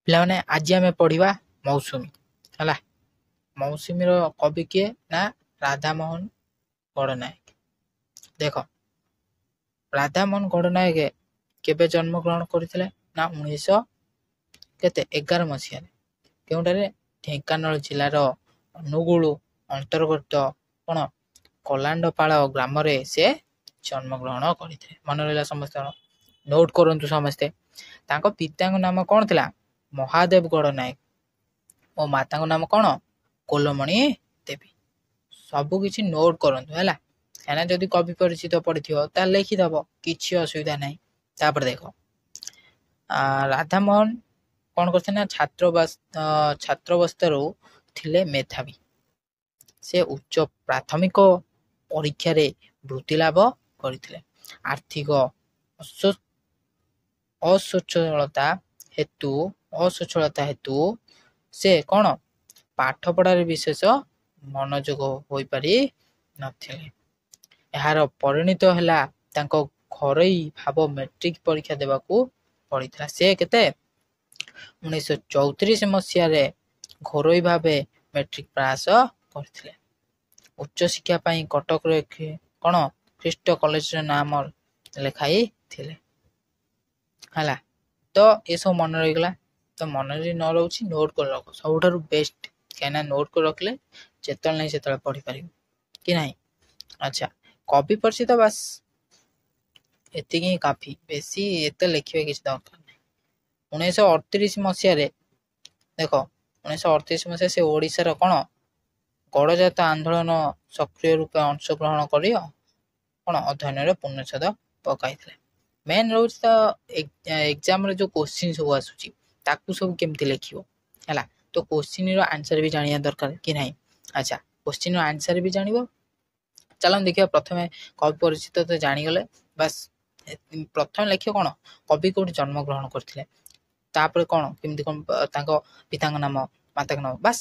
ପିଲାମାନେ ଆଜି ଆମେ ପଢିବା ମୌସୁମୀ ହେଲା। ମୌସୁମୀର କବି କିଏ ନା ରାଧାମୋହନ ଗଡ଼ନାୟକ। ଦେଖ ରାଧାମୋହନ ଗଡ଼ନାୟକ କେବେ ଜନ୍ମଗ୍ରହଣ କରିଥିଲେ ନା 1911 ମସିହାରେ। କେଉଁଠାରେ? ଢେଙ୍କାନାଳ ଜିଲ୍ଲାର ଅନୁଗୁଳ ଅନ୍ତର୍ଗତ କ'ଣ କଲାଣ୍ଡପାଳ ଗ୍ରାମରେ ସେ ଜନ୍ମଗ୍ରହଣ କରିଥିଲେ। ମନେ ରହିଲା ସମସ୍ତଙ୍କର? ନୋଟ୍ କରନ୍ତୁ ସମସ୍ତେ। ତାଙ୍କ ପିତାଙ୍କ ନାମ କ'ଣ ଥିଲା? ମହାଦେବ ଗଡ଼ନାୟକ ଓ ମାତାଙ୍କ ନାମ କ'ଣ? କୋଲମଣି ଦେବୀ। ସବୁ କିଛି ନୋଟ୍ କରନ୍ତୁ ହେଲା। କାହିଁକିନା ଯଦି କବି ପରିଚିତ ପଡ଼ିଥିବ ତାହେଲେ ଲେଖିଦେବ, କିଛି ଅସୁବିଧା ନାହିଁ। ତାପରେ ଦେଖ ରାଧାମୋହନ କ'ଣ କରିଥିଲେ ନା ଛାତ୍ରାବସ୍ଥାରୁ ଥିଲେ ମେଧାବୀ। ସେ ଉଚ୍ଚ ପ୍ରାଥମିକ ପରୀକ୍ଷାରେ ବୃତ୍ତି ଲାଭ କରିଥିଲେ। ଆର୍ଥିକ ଅସ୍ୱଚ୍ଛଳତା ହେତୁ ସେ କ'ଣ ପାଠ ପଢ଼ାରେ ବିଶେଷ ମନୋଯୋଗ ହୋଇପାରି ନଥିଲେ। ଏହାର ପରିଣତ ହେଲା ତାଙ୍କ ଘରୋଇ ଭାବ ମେଟ୍ରିକ ପରୀକ୍ଷା ଦେବାକୁ ପଡ଼ିଥିଲା। ସେ କେତେ 1934 ମସିହାରେ ଘରୋଇ ଭାବେ ମେଟ୍ରିକ ପାସ୍ କରିଥିଲେ। ଉଚ୍ଚଶିକ୍ଷା ପାଇଁ କଟକରେ କ'ଣ ଖ୍ରୀଷ୍ଟ କଲେଜରେ ନାମ ଲେଖାଇଥିଲେ ହେଲା। ତ ଏସବୁ ମନେ ରହିଗଲା। ତ ମନରେ ନ ରହୁଛି ନୋଟ୍ କରି ରଖ, ସବୁଠାରୁ ବେଷ୍ଟ। କାହିଁକିନା ନୋଟ୍ କରି ରଖିଲେ ଯେତେବେଳେ ନାହିଁ ସେତେବେଳେ ପଢ଼ିପାରିବ କି ନାହିଁ। ଆଚ୍ଛା, କବି ପରିଚିତ ବାସ୍ ଏତିକି ହିଁ କାଫି, ବେଶୀ ଏତେ ଲେଖିବା କିଛି ଦରକାର ନାହିଁ। 1938 ମସିହାରେ ଦେଖ 1938 ମସିହାରେ ସେ ଓଡ଼ିଶାର କ'ଣ ଗଡ଼ଜାତ ଆନ୍ଦୋଳନ ସକ୍ରିୟ ରୂପେ ଅଂଶଗ୍ରହଣ କରି କ'ଣ ଅଧ୍ୟୟନରେ ପୂର୍ଣ୍ଣଚ୍ଛେଦ ପକାଇଥିଲେ। ମେନ୍ ରହୁଛି ତ ଏକ୍ଜାମରେ ଯେଉଁ କୋଶ୍ଚିନ୍ ସବୁ ଆସୁଛି ତାକୁ ସବୁ କେମିତି ଲେଖିବ ହେଲା। ତ କୋଶ୍ଚିନ୍ର ଆନ୍ସର ବି ଜାଣିବା ଦରକାର କି ନାହିଁ। ଆଚ୍ଛା, କୋଶ୍ଚିନ୍ର ଆନ୍ସର ବି ଜାଣିବ। ଚାଲନ୍ତୁ ଦେଖିବା। ପ୍ରଥମେ କବି ପରିଚିତ ତ ଜାଣିଗଲେ, ବାସ୍ ପ୍ରଥମେ ଲେଖିବ କ'ଣ କବି କେଉଁଠି ଜନ୍ମଗ୍ରହଣ କରିଥିଲେ, ତାପରେ କ'ଣ କେମିତି କ'ଣ ତାଙ୍କ ପିତାଙ୍କ ନାମ ମାତାଙ୍କ ନାମ, ବାସ୍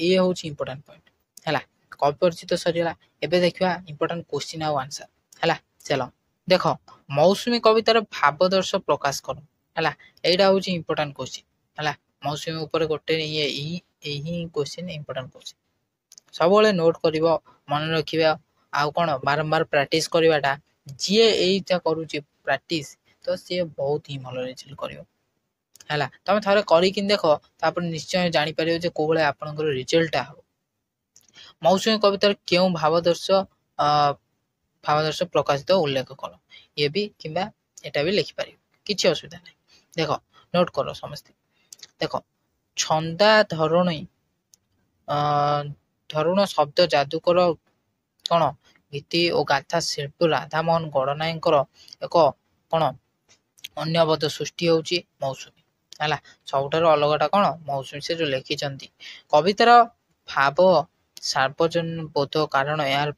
ଇଏ ହେଉଛି ଇମ୍ପୋର୍ଟାଣ୍ଟ ପଏଣ୍ଟ ହେଲା। କବି ପରିଚିତ ସରିଗଲା। ଏବେ ଦେଖିବା ଇମ୍ପୋର୍ଟାଣ୍ଟ କୋଶ୍ଚିନ୍ ଆଉ ଆନ୍ସର ହେଲା। ଚାଲ ଦେଖ ମୌସୁମୀ କବିତାର ଭାବଦର୍ଶ ପ୍ରକାଶ କର ହେଲା। ଏଇଟା ହେଉଛି ଇମ୍ପୋର୍ଟାଣ୍ଟ କୋଶ୍ଚିନ୍ ହେଲା। ମୌସୁମୀ ଉପରେ ଗୋଟେ ଏହି କୋଶ୍ଚିନ୍ ଇମ୍ପୋର୍ଟାଣ୍ଟ କୋଶ୍ଚିନ୍। ସବୁବେଳେ ନୋଟ୍ କରିବ, ମନେ ରଖିବା, ଆଉ କ'ଣ ବାରମ୍ବାର ପ୍ରାକ୍ଟିସ୍ କରିବାଟା। ଯିଏ ଏଇଟା କରୁଛି ପ୍ରାକ୍ଟିସ୍ ତ ସିଏ ବହୁତ ହିଁ ଭଲ ରେଜଲ୍ଟ କରିବ ହେଲା। ତମେ ଥରେ କରିକି ଦେଖ, ତାପରେ ନିଶ୍ଚୟ ଜାଣିପାରିବ ଯେ କୋଉ ଭଳିଆ ଆପଣଙ୍କର ରେଜଲ୍ଟଟା ହେବ। ମୌସୁମୀ କବିତାର କେଉଁ ଭାବଦର୍ଶ ପ୍ରକାଶିତ ଉଲ୍ଲେଖ କର। ଇଏ ବି କିମ୍ବା ଏଟା ବି ଲେଖିପାରିବ, କିଛି ଅସୁବିଧା ନାହିଁ। ଦେଖ ନୋଟ୍ କର ସମସ୍ତେ। ଦେଖ ଛନ୍ଦା ଧରୁଣ ଶବ୍ଦ ଯାଦୁକର କ'ଣ ଗୀତି ଓ ଗାଥା ଶିଳ୍ପୀ ରାଧାମୋହନ ଗଡ଼ନାୟକଙ୍କର ଏକ କ'ଣ ଅନ୍ୟବଦ୍ଧ ସୃଷ୍ଟି ହେଉଛି ମୌସୁମୀ ହେଲା। ସବୁଠାରୁ ଅଲଗାଟା କ'ଣ ମୌସୁମୀ ସେ ଯେଉଁ ଲେଖିଛନ୍ତି। କବିତାର ଭାବ ସାର୍ବଜନୀନ ବୋଧ, କାରଣ ଏହାର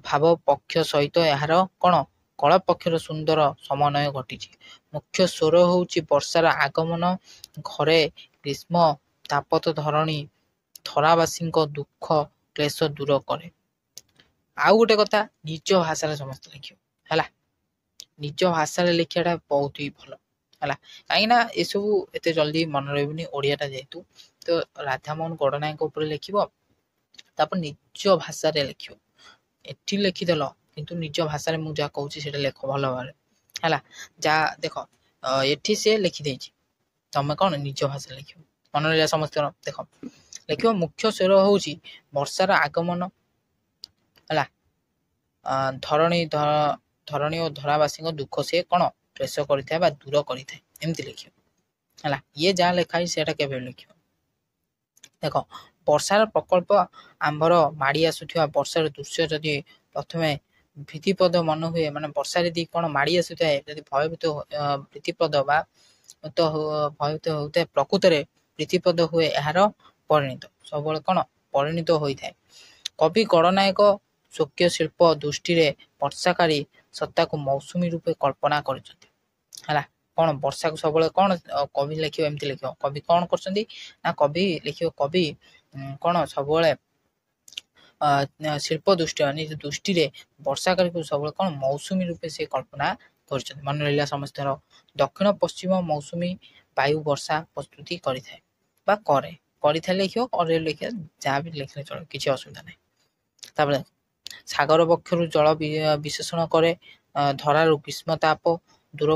ଭାବ ପକ୍ଷ ସହିତ ଏହାର କ'ଣ କଳ ପକ୍ଷର ସୁନ୍ଦର ସମନ୍ୱୟ ଘଟିଛି। ମୁଖ୍ୟ ସ୍ୱର ହେଉଛି ବର୍ଷାର ଆଗମନ, ଘରେ ଗ୍ରୀଷ୍ମ ତାପତ ଧରାବାସୀଙ୍କ ଦୁଃଖ କ୍ଲେଶ ଦୂର କରେ। ଆଉ ଗୋଟେ କଥା, ନିଜ ଭାଷାରେ ସମସ୍ତେ ଲେଖିବ ହେଲା। ନିଜ ଭାଷାରେ ଲେଖିବାଟା ବହୁତ ହି ଭଲ ହେଲା। କାହିଁକିନା ଏସବୁ ଏତେ ଜଲ୍ଦି ମନେ ରହିବନି ଓଡ଼ିଆଟା ଯେହେତୁ। ତ ରାଧାମୋହନ ଗଡ଼ନାୟକ ଉପରେ ଲେଖିବ, ତାପରେ ନିଜ ଭାଷାରେ ଲେଖିବ। ଏଠି ଲେଖିଦେଲ କିନ୍ତୁ ନିଜ ଭାଷାରେ ମୁଁ ଯାହା କହୁଛି ସେଇଟା ଲେଖ ଭଲ ଭାବରେ ହେଲା। ଯାହା ଦେଖ ଏଠି ସେ ଲେଖିଦେଇଛି, ତମେ କ'ଣ ନିଜ ଭାଷାରେ ଲେଖିବ। ମନେ ରହିଲା ସମସ୍ତଙ୍କର? ଦେଖ ଲେଖିବ ମୁଖ୍ୟ ସ୍ୱର ହେଉଛି ବର୍ଷାର ଆଗମନ ହେଲା। ଧରଣୀ ଓ ଧରାବାସୀଙ୍କ ଦୁଃଖ ସେ କ'ଣ କ୍ଲେଶ କରିଥାଏ ବା ଦୂର କରିଥାଏ, ଏମିତି ଲେଖିବ ହେଲା। ଇଏ ଯାହା ଲେଖା ହେଇଛି ସେଇଟା କେବେ ଲେଖିବ। ଦେଖ ବର୍ଷାର ପ୍ରକଳ୍ପ ଆମ୍ଭର ମାଡ଼ି ଆସୁଥିବା ବର୍ଷାର ଦୃଶ୍ୟ ଯଦି ପ୍ରଥମେ ଭୀତିପଦ ମନେ ହୁଏ, ମାନେ ବର୍ଷା ଯଦି କ'ଣ ମାଡ଼ି ଆସୁଥାଏ, ଯଦି ଭୟଭୀତ ବା ଭୟଭୀତ ହେଉଥାଏ, ପ୍ରକୃତରେ ପ୍ରୀତିପଦ ହୁଏ ଏହାର ପରିଣତ। ସବୁବେଳେ କ'ଣ ପରିଣତ ହୋଇଥାଏ। କବି ଗଡ଼ନାୟକ ସ୍ୱକୀୟ ଶିଳ୍ପ ଦୃଷ୍ଟିରେ ବର୍ଷାକାରୀ ସତ୍ତାକୁ ମୌସୁମୀ ରୂପେ କଳ୍ପନା କରିଛନ୍ତି ହେଲା। କ'ଣ ବର୍ଷାକୁ ସବୁବେଳେ କ'ଣ କବି ଲେଖିବ, ଏମିତି ଲେଖିବ। କବି କ'ଣ କରୁଛନ୍ତି ନା କବି ଲେଖିବ, କବି କ'ଣ ସବୁବେଳେ ଶିଳ୍ପ ଦୃଷ୍ଟି ନିଜ ଦୃଷ୍ଟିରେ ବର୍ଷାକାରୀକୁ ସବୁବେଳେ କ'ଣ ମୌସୁମୀ ରୂପେ ସେ କଳ୍ପନା କରିଛନ୍ତି। ମନେ ରହିଲା ସମସ୍ତଙ୍କର। ଦକ୍ଷିଣ ପଶ୍ଚିମ ମୌସୁମୀ ବାୟୁ ବର୍ଷା ପ୍ରସ୍ତୁତି କରିଥାଏ ବା କରିଥାଏ ଲେଖିବ, କରେ ଲେଖିବ, ଯାହା ବି ଲେଖିଲେ ଚଳିବ, କିଛି ଅସୁବିଧା ନାହିଁ। ତାପରେ ସାଗର ପକ୍ଷରୁ ଜଳ ବିଶେଷଣ କରେ, ଧରାରୁ ଗ୍ରୀଷ୍ମତାପ ଦୂର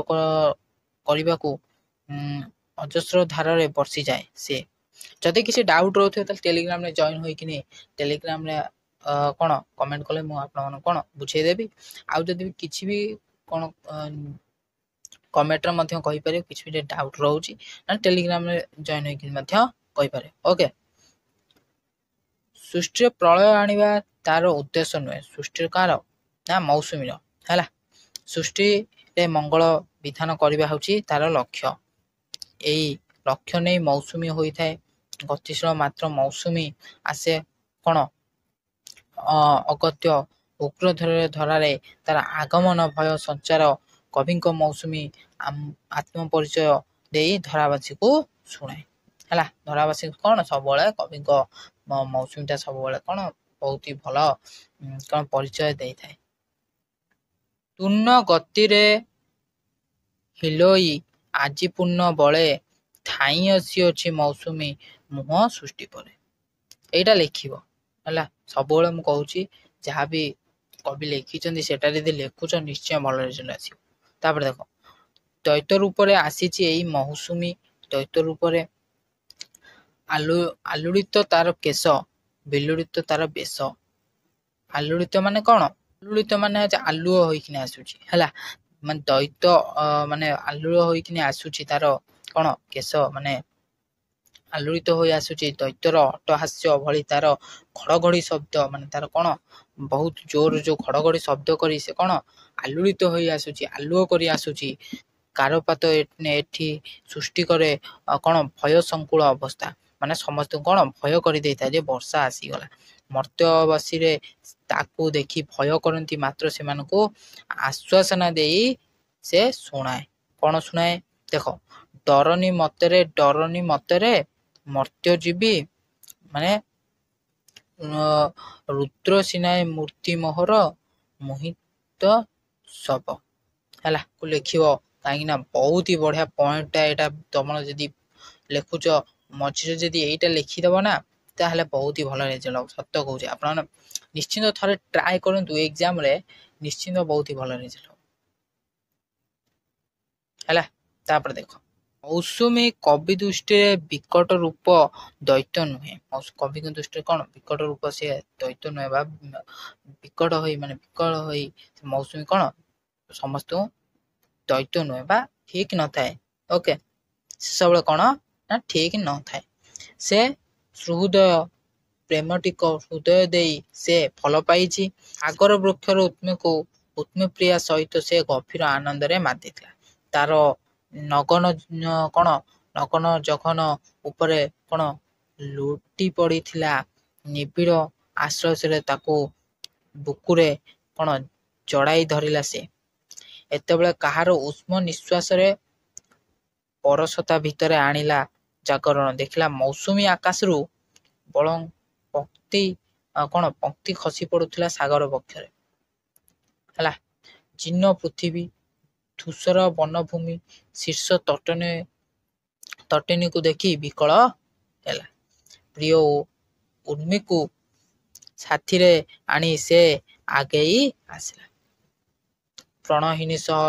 କରିବାକୁ ଅଜସ୍ର ଧାରରେ ବର୍ଷିଯାଏ ସେ। ଯଦି କିଛି ଡାଉଟ୍ ରହୁଥିବ ତାହେଲେ ଟେଲିଗ୍ରାମରେ ଜଏନ୍ ହୋଇକିନି ଟେଲିଗ୍ରାମରେ କ'ଣ କମେଣ୍ଟ କଲେ ମୁଁ ଆପଣମାନଙ୍କୁ କ'ଣ ବୁଝେଇଦେବି। ଆଉ ଯଦି ବି କିଛି ବି କ'ଣ କମେଣ୍ଟରେ ମଧ୍ୟ କହିପାରିବେ, କିଛି ବି ଡାଉଟ୍ ରହୁଛି ନା ଟେଲିଗ୍ରାମରେ ଜଏନ୍ ହୋଇକି ମଧ୍ୟ କହିପାରିବେ। ଓକେ, ସୃଷ୍ଟିରେ ପ୍ରଳୟ ଆଣିବା ତାର ଉଦ୍ଦେଶ୍ୟ ନୁହେଁ। ସୃଷ୍ଟିର କାହାର ନା ମୌସୁମୀର ହେଲା। ସୃଷ୍ଟିରେ ମଙ୍ଗଳ ବିଧାନ କରିବା ହେଉଛି ତାର ଲକ୍ଷ୍ୟ। ଏଇ ଲକ୍ଷ୍ୟ ନେଇ ମୌସୁମୀ ହୋଇଥାଏ ଗତିଶୀଳ। ମାତ୍ର ମୌସୁମୀ ଆସେ କ'ଣ ଅଗତ୍ୟ ଉଗ୍ର ଧରାରେ ତାର ଆଗମନ ଭୟ ସଞ୍ଚାର। କବିଙ୍କ ମୌସୁମୀ ଆତ୍ମପରିଚୟ ଦେଇ ଧରାବାସୀକୁ ଶୁଣାଏ ହେଲା। ଧରାବାସୀକୁ କ'ଣ ସବୁବେଳେ କବିଙ୍କ ମୌସୁମୀଟା ସବୁବେଳେ କ'ଣ ବହୁତ ଭଲ କ'ଣ ପରିଚୟ ଦେଇଥାଏ। ତୂର୍ଣ୍ଣ ଗତିରେ ହିଲୋଇ ଆଜି ପୂର୍ଣ୍ଣ ବଳେ ଥାଇ ଆସିଅଛି ମୌସୁମୀ ମୁହଁ ସୃଷ୍ଟି ପରେ। ଏଇଟା ଲେଖିବ ହେଲା। ସବୁବେଳେ ମୁଁ କହୁଛି ଯାହାବି କବି ଲେଖିଛନ୍ତି ସେଟା ଯଦି ଲେଖୁଛ ନିଶ୍ଚୟ ଭଲ ରେଜଲ୍ଟ ଆସିବ। ତାପରେ ଦେଖ, ଦୈତ ରୂପରେ ଆସିଛି ଏଇ ମୌସୁମୀ। ଦୈତ ରୂପରେ ଆଲୁଳିତ ତାର କେଶ, ବିଲୁଡ଼ିତ ତାର ବେଶ। ଆଲୁଳିତ ମାନେ କ'ଣ? ଆଲୁଳିତ ମାନେ ଆଲୁଅ ହୋଇକିନି ଆସୁଛି ହେଲା। ମାନେ ଦୈତ ମାନେ ଆଲୁଅ ହୋଇକିନି ଆସୁଛି ତାର କ'ଣ କେଶ, ମାନେ ଆଲୁଳିତ ହୋଇ ଆସୁଛି। ଦୈତ୍ୟର ଅଟ୍ଟହାସ୍ୟ ଭଳି ତାର ଘଡ଼ଘଡ଼ି ଶବ୍ଦ, ମାନେ ତାର କ'ଣ ବହୁତ ଜୋର ଯୋଉ ଘଡ଼ଘଡ଼ି ଶବ୍ଦ କରି ସେ କ'ଣ ଆଲୁଳିତ ହୋଇ ଆସୁଛି, ଆଲୁଅ କରି ଆସୁଛି। କାରପାତ ଏଠି ସୃଷ୍ଟି କରେ କ'ଣ ଭୟ ସଂକୁଳ ଅବସ୍ଥା, ମାନେ ସମସ୍ତଙ୍କୁ କ'ଣ ଭୟ କରିଦେଇଥାଏ ଯେ ବର୍ଷା ଆସିଗଲା। ମର୍ତ୍ତ୍ୟବାସୀରେ ତାକୁ ଦେଖି ଭୟ କରନ୍ତି, ମାତ୍ର ସେମାନଙ୍କୁ ଆଶ୍ୱାସନା ଦେଇ ସେ ଶୁଣାଏ। କ'ଣ ଶୁଣାଏ ଦେଖ, ଡରନି ମତରେ ମର୍ତ୍ତ୍ୟଜୀବୀ, ମାନେ ରୁଦ୍ର ସିନାଏ ମୂର୍ତ୍ତି ମୋହର ମୋହିତ ଶବ ହେଲା କୁ ଲେଖିବ। କାହିଁକି ନା ବହୁତ ହି ବଢ଼ିଆ ପଏଣ୍ଟଟା ଏଇଟା। ତମର ଯଦି ଲେଖୁଛ ମଝିରେ ଯଦି ଏଇଟା ଲେଖିଦେବ ନା ତାହେଲେ ବହୁତ ହି ଭଲ ରେଜଲ୍ଟ ହେବ। ସତ କହୁଛି, ଆପଣମାନେ ନିଶ୍ଚିନ୍ତ ଥରେ ଟ୍ରାଏ କରନ୍ତୁ ଏକ୍ଜାମରେ, ନିଶ୍ଚିନ୍ତ ବହୁତ ହି ଭଲ ରେଜଲ୍ଟ ହେବ ହେଲା। ତାପରେ ଦେଖ, ମୌସୁମୀ କବି ଦୃଷ୍ଟିରେ ବିକଟ ରୂପ ଦୈତ୍ୟ ନୁହେଁ। କବିଙ୍କ ଦୃଷ୍ଟିରେ କ'ଣ ବିକଟ ରୂପ, ସେ ଦୈତ୍ୟ ନୁହେଁ ବା ବିକଟ ହୋଇ ମୌସୁମୀ କ'ଣ ସମସ୍ତଙ୍କୁ ଦୈତ୍ୟ ନୁହେଁ ବା ଠିକ ନଥାଏ। ଓକେ, ସେ ସବୁବେଳେ କ'ଣ ନା ଠିକ ନଥାଏ। ସେ ସୁହୃଦୟ ପ୍ରେମଟିକ ହୃଦୟ ଦେଇ ସେ ଭଲ ପାଇଛି। ସାଗର ବୃକ୍ଷର ଉତ୍ମୀପ୍ରିୟା ସହିତ ସେ ଗଭୀର ଆନନ୍ଦରେ ମାତିଥିଲା। ତାର ନଗନ ଜଘନ ଉପରେ କ'ଣ ଲୁଟି ପଡ଼ିଥିଲା ନିବିଡ଼ ଆଶ୍ରୟରେ ତାକୁ ବୁକୁରେ କ'ଣ ଜଡ଼ାଇ ଧରିଲା ସେ। ଏତେବେଳେ କାହାର ଉଷ୍ମ ନିଶ୍ୱାସରେ ପରଶତା ଭିତରେ ଆଣିଲା ଜାଗରଣ। ଦେଖିଲା ମୌସୁମୀ ଆକାଶରୁ ବଳଂ ପଙ୍କ୍ତି ଖସି ପଡ଼ୁଥିଲା ସାଗର ବକ୍ଷରେ ହେଲା। ଜୀର୍ଣ୍ଣ ପୃଥିବୀ, ଧୂସର ବନଭୂମି, ଶୀର୍ଷ ତଟିନୀକୁ ଦେଖି ବିକଳ ହେଲା। ପ୍ରିୟ ଉର୍ମିକୁ ସାଥିରେ ଆଣି ସେ ଆଗେଇ ଆସିଲା। ପ୍ରାଣହୀନି ସହ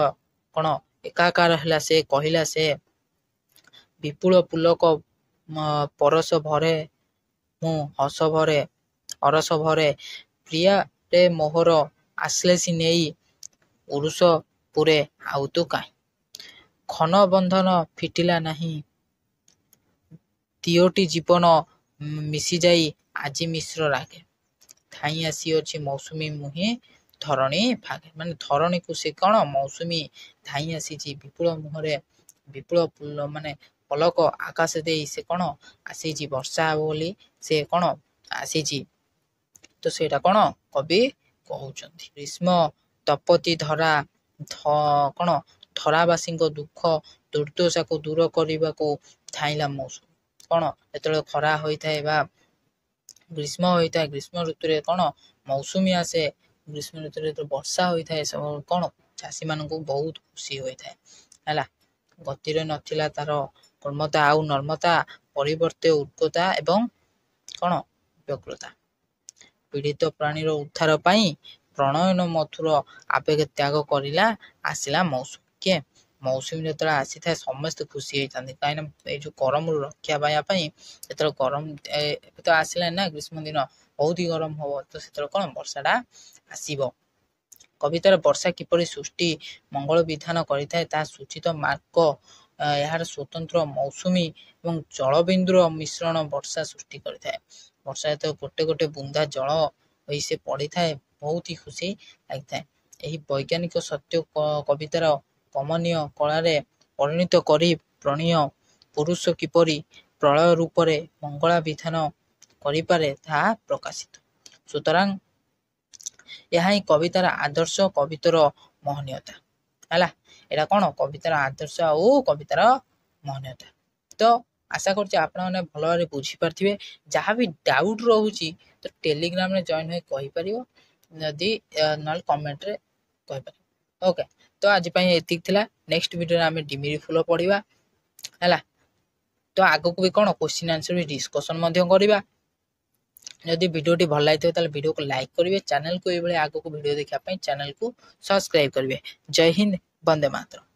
କ'ଣ ଏକାକାର ହେଲା ସେ। କହିଲା ସେ ବିପୁଳ ପୁଲକ ପରଶ ଭରେ ମୁଁ ହରସ ଭରେ ପ୍ରିୟାରେ ମୋହର ଆଶ୍ଲେଷି ନେଇ ଉରୁଷ ପୁରେ ଆଉ ତୁ କାହିଁ। ଘନ ବନ୍ଧନ ଫିଟିଲା ନାହିଁ, ଦିଓଟି ଜୀବନ ମିଶିଯାଇ ଆଜି ମିଶ୍ର ରାଗେ। ଧାଇଁ ଆସିଅଛି ମୌସୁମୀ ମୁହିଁ ଧରଣୀ ଭାଗେ। ମାନେ ଧରଣୀକୁ ସେ କ'ଣ ମୌସୁମୀ ଧାଇଁ ଆସିଛି ବିପୁଳ ମୁହଁରେ, ବିପୁଳ ମାନେ ପଲକ ଆକାଶ ଦେଇ ସେ କ'ଣ ଆସିଛି ବର୍ଷା ହେବ ବୋଲି ସେ କ'ଣ ଆସିଛି। ତ ସେଇଟା କ'ଣ କବି କହୁଛନ୍ତି। ଗ୍ରୀଷ୍ମ ତପତି କ'ଣ ଧରାବାସୀଙ୍କ ଦୁଃଖ ଦୁର୍ଦ୍ଦଶାକୁ ଦୂର କରିବାକୁ ଧାଇଁଲା ମୌସୁମୀ। କ'ଣ ଯେତେବେଳେ ଖରା ହୋଇଥାଏ ବା ଗ୍ରୀଷ୍ମ ହୋଇଥାଏ, ଗ୍ରୀଷ୍ମ ଋତୁରେ କ'ଣ ମୌସୁମୀ ଆସେ। ଗ୍ରୀଷ୍ମ ଋତୁରେ ଯେତେବେଳେ ବର୍ଷା ହୋଇଥାଏ, ସବୁ କ'ଣ ଚାଷୀମାନଙ୍କୁ ବହୁତ ଖୁସି ହୋଇଥାଏ ହେଲା। ଗତିରେ ନଥିଲା ତାର କର୍ମତା ଆଉ ନର୍ମତା, ପରିବର୍ତ୍ତେ ଉର୍ଗତା ଏବଂ କ'ଣ ବ୍ୟଗ୍ରତା। ପୀଡ଼ିତ ପ୍ରାଣୀର ଉଦ୍ଧାର ପାଇଁ ପ୍ରଣୟନ ମଧୁର ଆବେଗ ତ୍ୟାଗ କରିଲା ଆସିଲା ମୌସୁମୀ। କିଏ? ମୌସୁମୀ ଯେତେବେଳେ ଆସିଥାଏ ସମସ୍ତେ ଖୁସି ହେଇଥାନ୍ତି, କାହିଁକିନା ଏଇ ଯେଉଁ ଗରମରୁ ରକ୍ଷା ପାଇବା ପାଇଁ ଯେତେବେଳେ ଗରମ ଏବେ ତ ଆସିଲାଣି ନା ଗ୍ରୀଷ୍ମ ଦିନ, ବହୁତ ହି ଗରମ ହବ, ତ ସେତେବେଳେ କ'ଣ ବର୍ଷାଟା ଆସିବ। କବିତାର ବର୍ଷା କିପରି ସୃଷ୍ଟି ମଙ୍ଗଳ ବିଧାନ କରିଥାଏ ତାହା ସୂଚିତ ମାର୍ଗ ଏହାର ସ୍ୱତନ୍ତ୍ର ମୌସୁମୀ ଏବଂ ଜଳବିନ୍ଦୁର ମିଶ୍ରଣ ବର୍ଷା ସୃଷ୍ଟି କରିଥାଏ। ବର୍ଷା ଯେତେବେଳେ ଗୋଟେ ଗୋଟେ ବୁନ୍ଦା ଜଳ ହୋଇ ସେ ପଡ଼ିଥାଏ ବହୁତ ହି ଖୁସି ଲାଗିଥାଏ। ଏହି ବୈଜ୍ଞାନିକ ସତ୍ୟ କବିତାର କମନୀୟ କଳାରେ ପରିଣତ କରି ପ୍ରଣୀୟ ପୁରୁଷ କିପରି ପ୍ରଳୟ ରୂପରେ ମଙ୍ଗଳା ବିଧାନ କରିପାରେ ତାହା ପ୍ରକାଶିତ। ସୁତରାଂ ଏହା ହିଁ କବିତାର ଆଦର୍ଶ, କବିତାର ମହନୀୟତା ହେଲା। ଏଇଟା କ'ଣ କବିତାର ଆଦର୍ଶ ଆଉ କବିତାର ମହନୀୟତା। ତ ଆଶା କରୁଛି ଆପଣମାନେ ଭଲ ଭାବରେ ବୁଝିପାରିଥିବେ। ଯାହା ବି ଡାଉଟ୍ ରହୁଛି ତ ଟେଲିଗ୍ରାମରେ ଜଏନ୍ ହୋଇ କହିପାରିବ, ଯଦି ନହେଲେ କମେଣ୍ଟରେ କହିପାରିବ। ଓକେ, ତ ଆଜି ପାଇଁ ଏତିକି ଥିଲା। ନେକ୍ସଟ ଭିଡ଼ିଓରେ ଆମେ ଡିମିରି ଫୁଲ ପଢ଼ିବା ହେଲା। ତ ଆଗକୁ ବି କ'ଣ କ୍ୱେଶ୍ଚିନ୍ ଆନ୍ସର ବି ଡିସ୍କସନ୍ ମଧ୍ୟ କରିବା। ଯଦି ଭିଡ଼ିଓଟି ଭଲ ଲାଗିଥିବ ତାହେଲେ ଭିଡ଼ିଓକୁ ଲାଇକ୍ କରିବେ, ଚ୍ୟାନେଲକୁ ଏଇଭଳି ଆଗକୁ ଭିଡ଼ିଓ ଦେଖିବା ପାଇଁ ଚ୍ୟାନେଲକୁ ସବସ୍କ୍ରାଇବ୍ କରିବେ। ଜୟ ହିନ୍ଦ, ବନ୍ଦେ ମାତରମ୍।